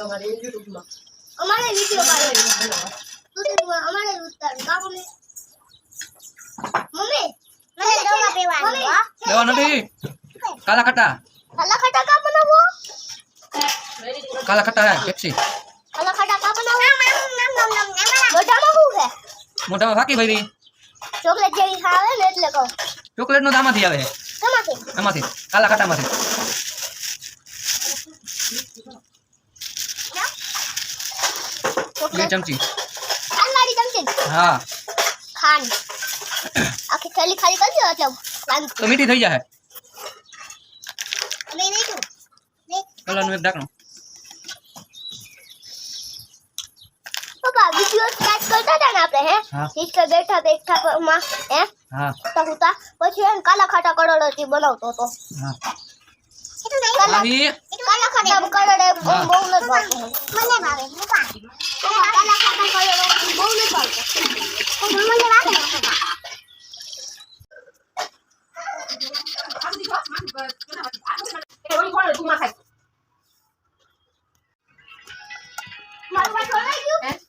અમારે YouTube માં અમારે વિડિયો પાડે તો અમારે ઉતાર કામ ને મમ્મી મને દવા પીવાની દવા નથી કાલા ખટ્ટા કા બનાવો કાલા ખટ્ટા હે પેપ્સી કાલા ખટા કા બનાવો મોઢામાં શું છે મોઢામાં ફાકી ભરી ચોકલેટ જેવી ખાવે ને એટલે કહું ચોકલેટ નો દામાંથી આવે તમાથી આમાંથી કાલા ખટ્ટામાંથી બે ચમચી ખાંડવાળી ચમચી હા ખાંડ આખી થેલી ખાલી કરજો એટલે વાંગ તો મીઠી થઈ જાય મે નહીં તું કલરનું એક ઢાંકણું પપ્પા વિડિયો સ્ટાર્ટ કરતા હતા ને આપણે હે હા. હિચકે બેઠા માં હે હા તકુતા પછી એને કાલા ખાટા કરોડોથી બનાવતો હતો હા કાલા ખાટા કરોડે બહુ ન ભાવતો મને ભાવે પપ્પા કાલા ખાટા કરોડે બહુ ન ભાવતો મને ભાવે ઓલી કોણ તું માં ખાય મારું વાત છોડાઈ ગયું